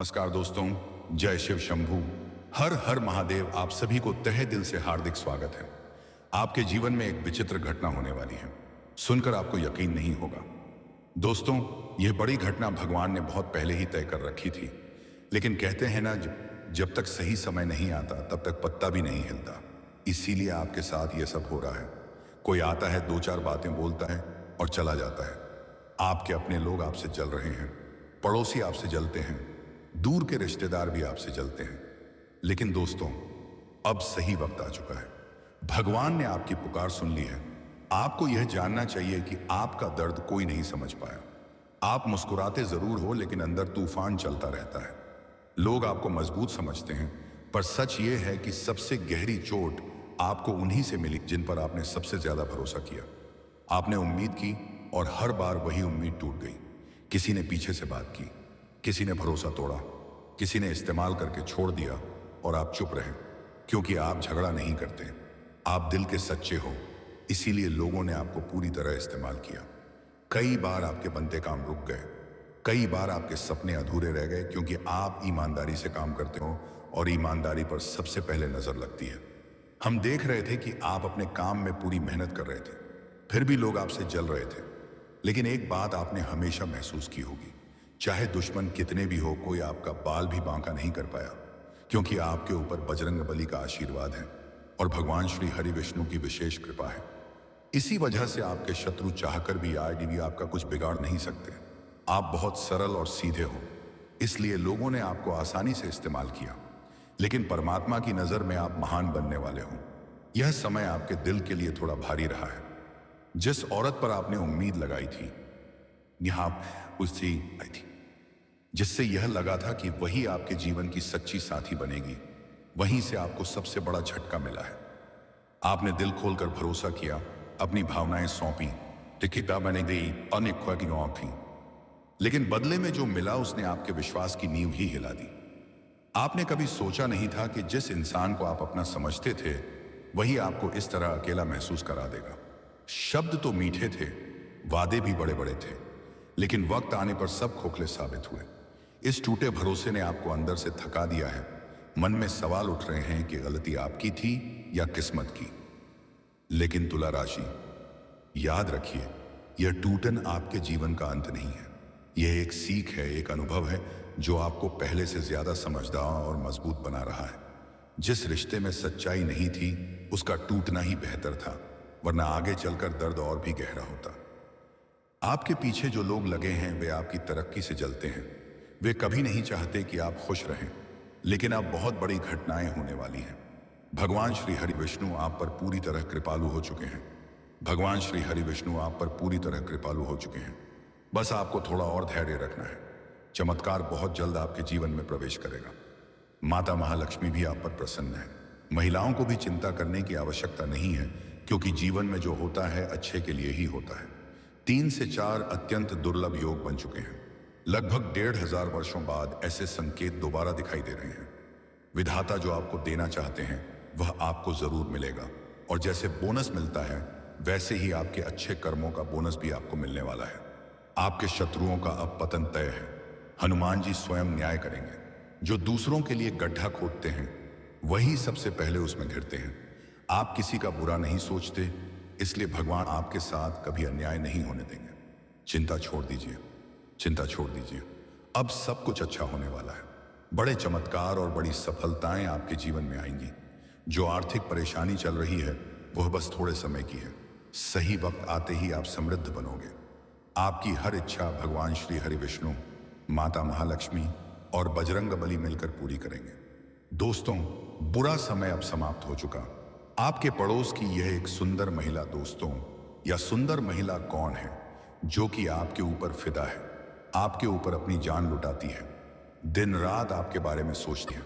नमस्कार दोस्तों, जय शिव शंभू। हर हर महादेव। आप सभी को तहे दिल से हार्दिक स्वागत है। आपके जीवन में एक विचित्र घटना होने वाली है, सुनकर आपको यकीन नहीं होगा। दोस्तों, यह बड़ी घटना भगवान ने बहुत पहले ही तय कर रखी थी, लेकिन कहते हैं ना, जब तक सही समय नहीं आता तब तक पत्ता भी नहीं हिलता। इसीलिए आपके साथ यह सब हो रहा है। कोई आता है, दो चार बातें बोलता है और चला जाता है। आपके अपने लोग आपसे जल रहे हैं, पड़ोसी आपसे जलते हैं, दूर के रिश्तेदार भी आपसे जलते हैं। लेकिन दोस्तों, अब सही वक्त आ चुका है। भगवान ने आपकी पुकार सुन ली है। आपको यह जानना चाहिए कि आपका दर्द कोई नहीं समझ पाया। आप मुस्कुराते जरूर हो, लेकिन अंदर तूफान चलता रहता है। लोग आपको मजबूत समझते हैं, पर सच यह है कि सबसे गहरी चोट आपको उन्हीं से मिली जिन पर आपने सबसे ज्यादा भरोसा किया। आपने उम्मीद की और हर बार वही उम्मीद टूट गई। किसी ने पीछे से बात की, किसी ने भरोसा तोड़ा, किसी ने इस्तेमाल करके छोड़ दिया, और आप चुप रहे, क्योंकि आप झगड़ा नहीं करते, आप दिल के सच्चे हो। इसीलिए लोगों ने आपको पूरी तरह इस्तेमाल किया। कई बार आपके बनते काम रुक गए, कई बार आपके सपने अधूरे रह गए, क्योंकि आप ईमानदारी से काम करते हो और ईमानदारी पर सबसे पहले नजर लगती है। हम देख रहे थे कि आप अपने काम में पूरी मेहनत कर रहे थे, फिर भी लोग आपसे जल रहे थे। लेकिन एक बात आपने हमेशा महसूस की होगी, चाहे दुश्मन कितने भी हो, कोई आपका बाल भी बांका नहीं कर पाया, क्योंकि आपके ऊपर बजरंगबली का आशीर्वाद है और भगवान श्री हरि विष्णु की विशेष कृपा है। इसी वजह से आपके शत्रु चाहकर भी आज भी आपका कुछ बिगाड़ नहीं सकते। आप बहुत सरल और सीधे हो, इसलिए लोगों ने आपको आसानी से इस्तेमाल किया। लेकिन परमात्मा की नजर में आप महान बनने वाले हो। यह समय आपके दिल के लिए थोड़ा भारी रहा है। जिस औरत पर आपने उम्मीद लगाई थी, यहां उससे आई थी, जिससे यह लगा था कि वही आपके जीवन की सच्ची साथी बनेगी, वहीं से आपको सबसे बड़ा झटका मिला है। आपने दिल खोलकर भरोसा किया, अपनी भावनाएं सौंपी, टिकिटा बने गई, अनिख्वा की थी। लेकिन बदले में जो मिला, उसने आपके विश्वास की नींव ही हिला दी। आपने कभी सोचा नहीं था कि जिस इंसान को आप अपना समझते थे, वही आपको इस तरह अकेला महसूस करा देगा। शब्द तो मीठे थे, वादे भी बड़े बड़े थे, लेकिन वक्त आने पर सब खोखले साबित हुए। इस टूटे भरोसे ने आपको अंदर से थका दिया है। मन में सवाल उठ रहे हैं कि गलती आपकी थी या किस्मत की। लेकिन तुला राशि, याद रखिए, यह टूटन आपके जीवन का अंत नहीं है। यह एक सीख है, एक अनुभव है, जो आपको पहले से ज्यादा समझदार और मजबूत बना रहा है। जिस रिश्ते में सच्चाई नहीं थी, उसका टूटना ही बेहतर था, वरना आगे चलकर दर्द और भी गहरा होता। आपके पीछे जो लोग लगे हैं, वे आपकी तरक्की से जलते हैं। वे कभी नहीं चाहते कि आप खुश रहें, लेकिन अब बहुत बड़ी घटनाएं होने वाली हैं। भगवान श्री हरि विष्णु आप पर पूरी तरह कृपालु हो चुके हैं। भगवान श्री हरि विष्णु आप पर पूरी तरह कृपालु हो चुके हैं। बस आपको थोड़ा और धैर्य रखना है। चमत्कार बहुत जल्द आपके जीवन में प्रवेश करेगा। माता महालक्ष्मी भी आप पर प्रसन्न है। महिलाओं को भी चिंता करने की आवश्यकता नहीं है, क्योंकि जीवन में जो होता है अच्छे के लिए ही होता है। 3 से 4 अत्यंत दुर्लभ योग बन चुके हैं। लगभग 1500 वर्षों बाद ऐसे संकेत दोबारा दिखाई दे रहे हैं। विधाता जो आपको देना चाहते हैं, वह आपको जरूर मिलेगा। और जैसे बोनस मिलता है, वैसे ही आपके अच्छे कर्मों का बोनस भी आपको मिलने वाला है। आपके शत्रुओं का अब पतन तय है। हनुमान जी स्वयं न्याय करेंगे। जो दूसरों के लिए गड्ढा खोदते हैं, वही सबसे पहले उसमें घिरते हैं। आप किसी का बुरा नहीं सोचते, इसलिए भगवान आपके साथ कभी अन्याय नहीं होने देंगे। चिंता छोड़ दीजिए, चिंता छोड़ दीजिए। अब सब कुछ अच्छा होने वाला है। बड़े चमत्कार और बड़ी सफलताएं आपके जीवन में आएंगी। जो आर्थिक परेशानी चल रही है, वह बस थोड़े समय की है। सही वक्त आते ही आप समृद्ध बनोगे। आपकी हर इच्छा भगवान श्री हरि विष्णु, माता महालक्ष्मी और बजरंगबली मिलकर पूरी करेंगे। दोस्तों, बुरा समय अब समाप्त हो चुका। आपके पड़ोस की यह एक सुंदर महिला, दोस्तों, या सुंदर महिला कौन है जो कि आपके ऊपर फिदा है, आपके ऊपर अपनी जान लुटाती है, दिन रात आपके बारे में सोचती है।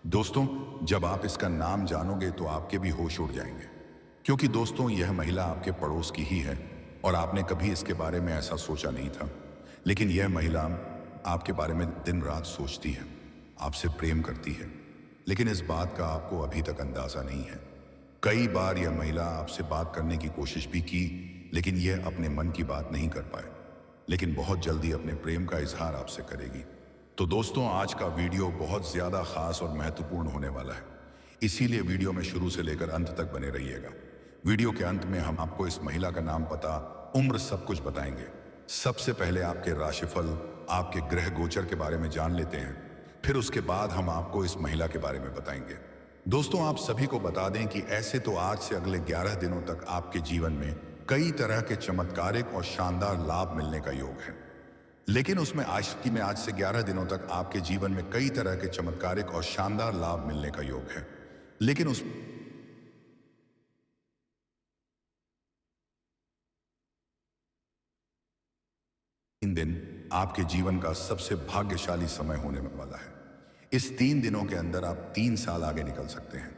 दोस्तों, जब आप इसका नाम जानोगे तो आपके भी होश उड़ जाएंगे, क्योंकि दोस्तों, यह महिला आपके पड़ोस की ही है और आपने कभी इसके बारे में ऐसा सोचा नहीं था। लेकिन यह महिला आपके बारे में दिन रात सोचती है, आपसे प्रेम करती है, लेकिन इस बात का आपको अभी तक अंदाजा नहीं है। कई बार यह महिला आपसे बात करने की कोशिश भी की, लेकिन यह अपने मन की बात नहीं कर पाए। लेकिन बहुत जल्दी अपने प्रेम का इजहार आपसे करेगी। तो दोस्तों, आज का वीडियो बहुत ज़्यादा खास और महत्वपूर्ण होने वाला है, इसीलिए वीडियो में शुरू से लेकर अंत तक बने रहिएगा। वीडियो के अंत में हम आपको इस महिला का नाम, पता, उम्र, सब कुछ बताएंगे। सबसे पहले आपके राशिफल, आपके ग्रह गोचर के बारे में जान लेते हैं, फिर उसके बाद हम आपको इस महिला के बारे में बताएंगे। दोस्तों, आप सभी को बता दें कि ऐसे तो आज से अगले 11 दिनों तक आपके जीवन में कई तरह के चमत्कारिक और शानदार लाभ मिलने का योग है। लेकिन उसमें आज से 11 दिनों तक आपके जीवन में कई तरह के चमत्कारिक और शानदार लाभ मिलने का योग है। लेकिन उस तीन दिन आपके जीवन का सबसे भाग्यशाली समय होने वाला है। इस 3 दिनों के अंदर आप 3 साल आगे निकल सकते हैं।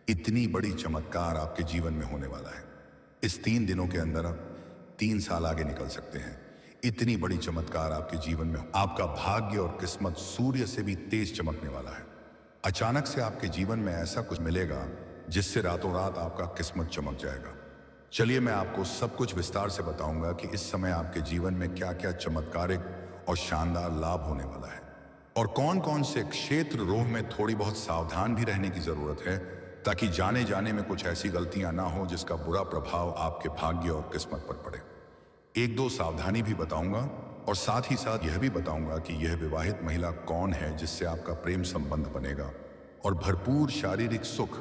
इतनी बड़ी चमत्कार आपके जीवन में होने वाला है। इस 3 दिनों के अंदर आप 3 साल आगे निकल सकते हैं। इतनी बड़ी चमत्कार आपके जीवन में, आपका भाग्य और किस्मत सूर्य से भी तेज चमकने वाला है। अचानक से आपके जीवन में ऐसा कुछ मिलेगा जिससे रातों रात आपका किस्मत चमक जाएगा। चलिए, मैं आपको सब कुछ विस्तार से बताऊंगा कि इस समय आपके जीवन में क्या क्या चमत्कारिक और शानदार लाभ होने वाला है और कौन कौन से क्षेत्र रोह में थोड़ी बहुत सावधान भी रहने की जरूरत है, ताकि जाने जाने में कुछ ऐसी गलतियां ना हो जिसका बुरा प्रभाव आपके भाग्य और किस्मत पर पड़े। 1-2 सावधानी भी बताऊंगा और साथ ही साथ यह भी बताऊंगा कि यह विवाहित महिला कौन है जिससे आपका प्रेम संबंध बनेगा और भरपूर शारीरिक सुख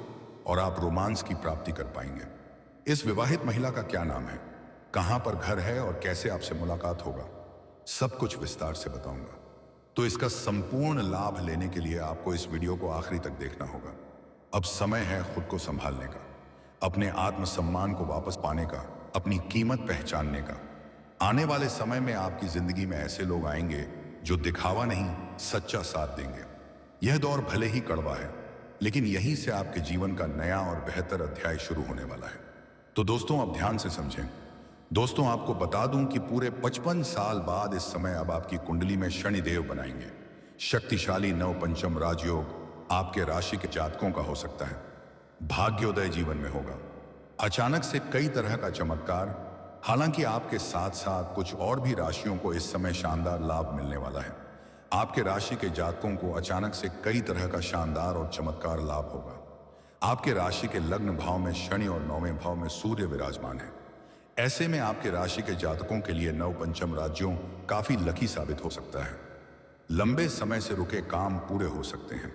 और आप रोमांस की प्राप्ति कर पाएंगे। इस विवाहित महिला का क्या नाम है, कहां पर घर है और कैसे आपसे मुलाकात होगा, सब कुछ विस्तार से बताऊंगा। तो इसका संपूर्ण लाभ लेने के लिए आपको इस वीडियो को आखिरी तक देखना होगा। अब समय है खुद को संभालने का, अपने आत्मसम्मान को वापस पाने का, अपनी कीमत पहचानने का। आने वाले समय में आपकी जिंदगी में ऐसे लोग आएंगे जो दिखावा नहीं, सच्चा साथ देंगे। यह दौर भले ही कड़वा है, लेकिन यहीं से आपके जीवन का नया और बेहतर अध्याय शुरू होने वाला है। तो दोस्तों, अब ध्यान से समझें। दोस्तों, आपको बता दूं कि पूरे 55 साल बाद इस समय अब आपकी कुंडली में शनिदेव बनाएंगे। शक्तिशाली नव पंचम राजयोग आपके राशि के जातकों का हो सकता है। भाग्योदय जीवन में होगा। अचानक से कई तरह का चमत्कार। हालांकि आपके साथ साथ कुछ और भी राशियों को इस समय शानदार लाभ मिलने वाला है। आपके राशि के जातकों को अचानक से कई तरह का शानदार और चमत्कार लाभ होगा। आपके राशि के लग्न भाव में शनि और 9वें भाव में सूर्य विराजमान है। ऐसे में आपके राशि के जातकों के लिए नव पंचम राज्यों काफी लकी साबित हो सकता है। लंबे समय से रुके काम पूरे हो सकते हैं।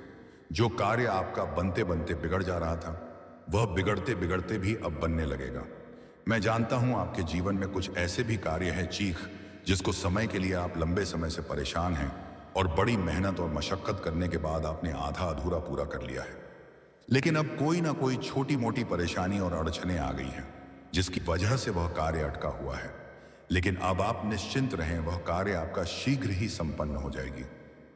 जो कार्य आपका बनते बनते बिगड़ जा रहा था, वह बिगड़ते बिगड़ते भी अब बनने लगेगा। मैं जानता हूं आपके जीवन में कुछ ऐसे भी कार्य हैं चीख, जिसको समय के लिए आप लंबे समय से परेशान हैं और बड़ी मेहनत और मशक्कत करने के बाद आपने आधा अधूरा पूरा कर लिया है। लेकिन अब कोई ना कोई छोटी मोटी परेशानी और अड़चनें आ गई हैं, जिसकी वजह से वह कार्य अटका हुआ है। लेकिन अब आप निश्चिंत रहें, वह कार्य आपका शीघ्र ही संपन्न हो जाएगी।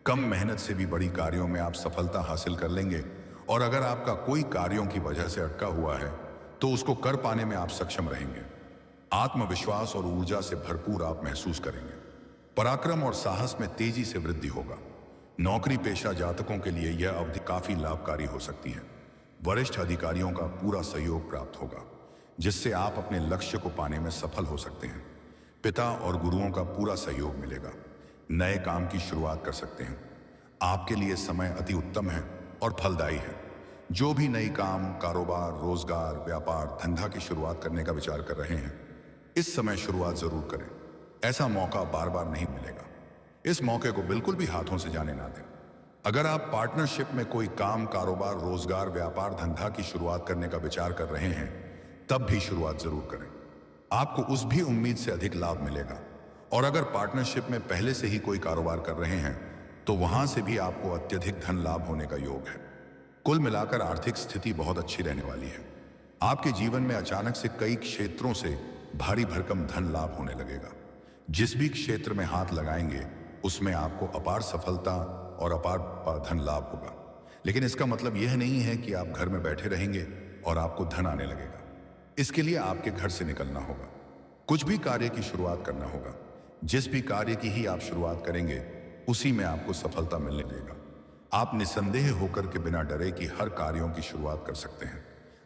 कम मेहनत से भी बड़ी कार्यों में आप सफलता हासिल कर लेंगे और अगर आपका कोई कार्यों की वजह से अटका हुआ है तो उसको कर पाने में आप सक्षम रहेंगे। आत्मविश्वास और ऊर्जा से भरपूर आप महसूस करेंगे। पराक्रम और साहस में तेजी से वृद्धि होगा। नौकरी पेशा जातकों के लिए यह अवधि काफी लाभकारी हो सकती है। वरिष्ठ अधिकारियों का पूरा सहयोग प्राप्त होगा, जिससे आप अपने लक्ष्य को पाने में सफल हो सकते हैं। पिता और गुरुओं का पूरा सहयोग मिलेगा। नए काम की शुरुआत कर सकते हैं। आपके लिए समय अति उत्तम है और फलदायी है। जो भी नई काम, कारोबार, रोजगार, व्यापार, धंधा की शुरुआत करने का विचार कर रहे हैं, इस समय शुरुआत जरूर करें। ऐसा मौका बार बार नहीं मिलेगा। इस मौके को बिल्कुल भी हाथों से जाने ना दें। अगर आप पार्टनरशिप में कोई काम, कारोबार, रोजगार, व्यापार, धंधा की शुरुआत करने का विचार कर रहे हैं, तब भी शुरुआत जरूर करें। आपको उस भी उम्मीद से अधिक लाभ मिलेगा। और अगर पार्टनरशिप में पहले से ही कोई कारोबार कर रहे हैं, तो वहां से भी आपको अत्यधिक धन लाभ होने का योग है। कुल मिलाकर आर्थिक स्थिति बहुत अच्छी रहने वाली है। आपके जीवन में अचानक से कई क्षेत्रों से भारी भरकम धन लाभ होने लगेगा। जिस भी क्षेत्र में हाथ लगाएंगे, उसमें आपको अपार सफलता और अपार धन लाभ होगा। लेकिन इसका मतलब यह नहीं है कि आप घर में बैठे रहेंगे और आपको धन आने लगेगा। इसके लिए आपके घर से निकलना होगा। कुछ भी कार्य की शुरुआत करना होगा। जिस भी कार्य की ही आप शुरुआत करेंगे, उसी में आपको सफलता मिलने लगेगा। आप निसंदेह होकर के बिना डरे कि हर कार्यों की शुरुआत कर सकते हैं।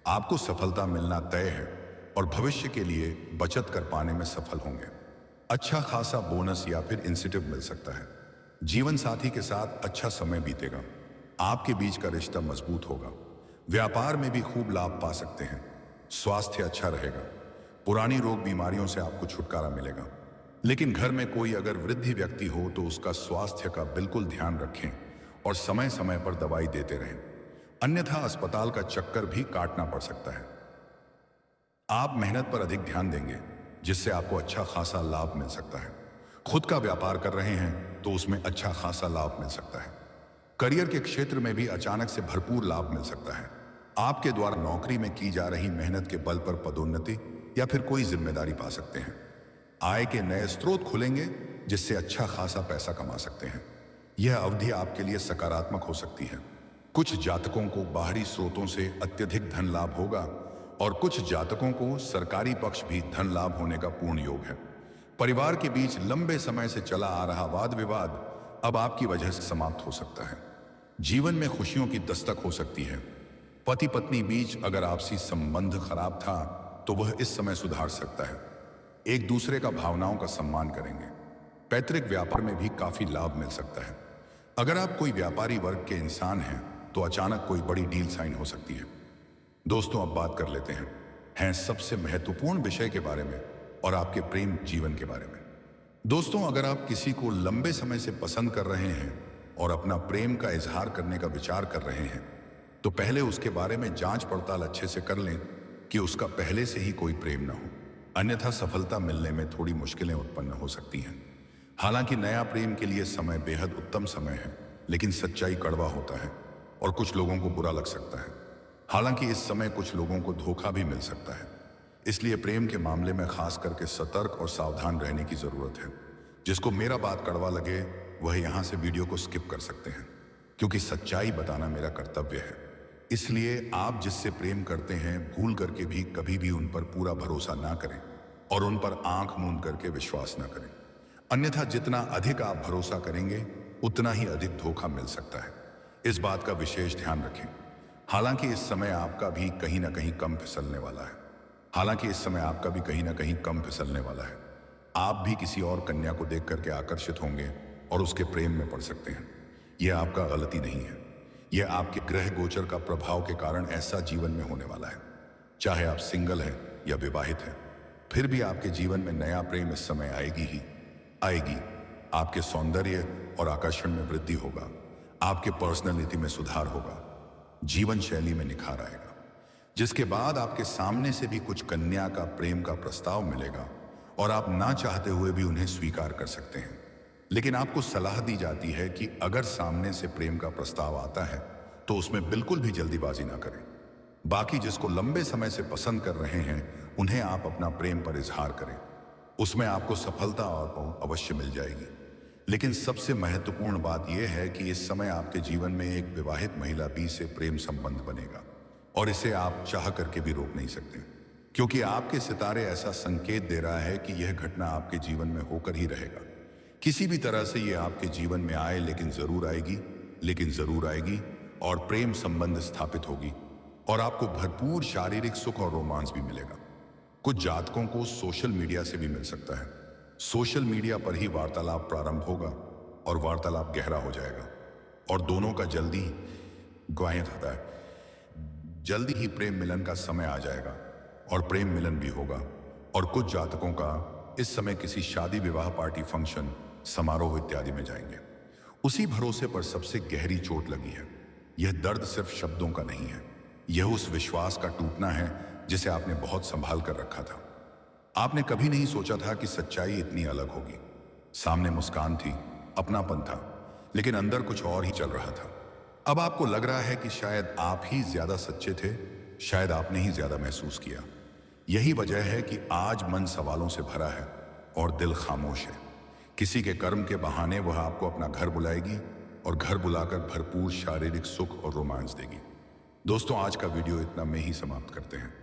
आपको सफलता मिलना तय है और भविष्य के लिए बचत कर पाने में सफल होंगे। अच्छा खासा बोनस या फिर इंसेंटिव मिल सकता है। जीवन साथी के साथ अच्छा समय बीतेगा। आपके बीच का रिश्ता मजबूत होगा। व्यापार में भी खूब लाभ पा सकते हैं। स्वास्थ्य अच्छा रहेगा। पुरानी रोग बीमारियों से आपको छुटकारा मिलेगा। लेकिन घर में कोई अगर वृद्ध व्यक्ति हो तो उसका स्वास्थ्य का बिल्कुल ध्यान रखें और समय समय पर दवाई देते रहें, अन्यथा अस्पताल का चक्कर भी काटना पड़ सकता है। आप मेहनत पर अधिक ध्यान देंगे, जिससे आपको अच्छा खासा लाभ मिल सकता है। खुद का व्यापार कर रहे हैं तो उसमें अच्छा खासा लाभ मिल सकता है। करियर के क्षेत्र में भी अचानक से भरपूर लाभ मिल सकता है। आपके द्वारा नौकरी में की जा रही मेहनत के बल पर पदोन्नति या फिर कोई जिम्मेदारी पा सकते हैं। आय के नए स्रोत खुलेंगे, जिससे अच्छा खासा पैसा कमा सकते हैं। यह अवधि आपके लिए सकारात्मक हो सकती है। कुछ जातकों को बाहरी स्रोतों से अत्यधिक धन लाभ होगा और कुछ जातकों को सरकारी पक्ष भी धन लाभ होने का पूर्ण योग है। परिवार के बीच लंबे समय से चला आ रहा वाद विवाद अब आपकी वजह से समाप्त हो सकता है। जीवन में खुशियों की दस्तक हो सकती है। पति पत्नी बीच अगर आपसी संबंध खराब था तो वह इस समय सुधार सकता है। एक दूसरे का भावनाओं का सम्मान करेंगे। पैतृक व्यापार में भी काफी लाभ मिल सकता है। अगर आप कोई व्यापारी वर्ग के इंसान हैं तो अचानक कोई बड़ी डील साइन हो सकती है। दोस्तों, अब बात कर लेते हैं सबसे महत्वपूर्ण विषय के बारे में और आपके प्रेम जीवन के बारे में। दोस्तों, अगर आप किसी को लंबे समय से पसंद कर रहे हैं और अपना प्रेम का इजहार करने का विचार कर रहे हैं तो पहले उसके बारे में जांच पड़ताल अच्छे से कर लें कि उसका पहले से ही कोई प्रेम ना हो, अन्यथा सफलता मिलने में थोड़ी मुश्किलें उत्पन्न हो सकती हैं। हालांकि नया प्रेम के लिए समय बेहद उत्तम समय है, लेकिन सच्चाई कड़वा होता है और कुछ लोगों को बुरा लग सकता है। हालांकि इस समय कुछ लोगों को धोखा भी मिल सकता है, इसलिए प्रेम के मामले में खास करके सतर्क और सावधान रहने की जरूरत है। जिसको मेरा बात कड़वा लगे वह यहां से वीडियो को स्किप कर सकते हैं, क्योंकि सच्चाई बताना मेरा कर्तव्य है। इसलिए आप जिससे प्रेम करते हैं भूल करके भी कभी भी उन पर पूरा भरोसा ना करें और उन पर आंख मूंद करके विश्वास ना करें, अन्यथा जितना अधिक आप भरोसा करेंगे उतना ही अधिक धोखा मिल सकता है। इस बात का विशेष ध्यान रखें। हालांकि इस समय आपका भी कहीं ना कहीं कम फिसलने वाला है। आप भी किसी और कन्या को देख करके आकर्षित होंगे और उसके प्रेम में पड़ सकते हैं। यह आपका गलती नहीं है, यह आपके ग्रह गोचर का प्रभाव के कारण ऐसा जीवन में होने वाला है। चाहे आप सिंगल हैं या विवाहित हैं, फिर भी आपके जीवन में नया प्रेम इस समय आएगी। आपके सौंदर्य और आकर्षण में वृद्धि होगा, आपके पर्सनैलिटी में सुधार होगा, जीवन शैली में निखार आएगा, जिसके बाद आपके सामने से भी कुछ कन्या का प्रेम का प्रस्ताव मिलेगा और आप ना चाहते हुए भी उन्हें स्वीकार कर सकते हैं। लेकिन आपको सलाह दी जाती है कि अगर सामने से प्रेम का प्रस्ताव आता है तो उसमें बिल्कुल भी जल्दीबाजी ना करें। बाकी जिसको लंबे समय से पसंद कर रहे हैं उन्हें आप अपना प्रेम पर इजहार करें, उसमें आपको सफलता और अवश्य मिल जाएगी। लेकिन सबसे महत्वपूर्ण बात यह है कि इस समय आपके जीवन में एक विवाहित महिला बी से प्रेम संबंध बनेगा और इसे आप चाह करके भी रोक नहीं सकते, क्योंकि आपके सितारे ऐसा संकेत दे रहा है कि यह घटना आपके जीवन में होकर ही रहेगा। किसी भी तरह से यह आपके जीवन में आए लेकिन जरूर आएगी और प्रेम संबंध स्थापित होगी और आपको भरपूर शारीरिक सुख और रोमांस भी मिलेगा। कुछ जातकों को सोशल मीडिया से भी मिल सकता है। सोशल मीडिया पर ही वार्तालाप प्रारंभ होगा और वार्तालाप गहरा हो जाएगा और दोनों का जल्दी ही प्रेम मिलन का समय आ जाएगा और प्रेम मिलन भी होगा। और कुछ जातकों का इस समय किसी शादी विवाह पार्टी फंक्शन समारोह इत्यादि में जाएंगे। उसी भरोसे पर सबसे गहरी चोट लगी है। यह दर्द सिर्फ शब्दों का नहीं है, यह उस विश्वास का टूटना है जिसे आपने बहुत संभाल कर रखा था। आपने कभी नहीं सोचा था कि सच्चाई इतनी अलग होगी। सामने मुस्कान थी, अपनापन था, लेकिन अंदर कुछ और ही चल रहा था। अब आपको लग रहा है कि शायद आप ही ज्यादा सच्चे थे, शायद आपने ही ज्यादा महसूस किया। यही वजह है कि आज मन सवालों से भरा है और दिल खामोश है। किसी के कर्म के बहाने वह आपको अपना घर बुलाएगी और घर बुलाकर भरपूर शारीरिक सुख और रोमांस देगी। दोस्तों, आज का वीडियो इतना में ही समाप्त करते हैं।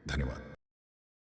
धन्यवाद।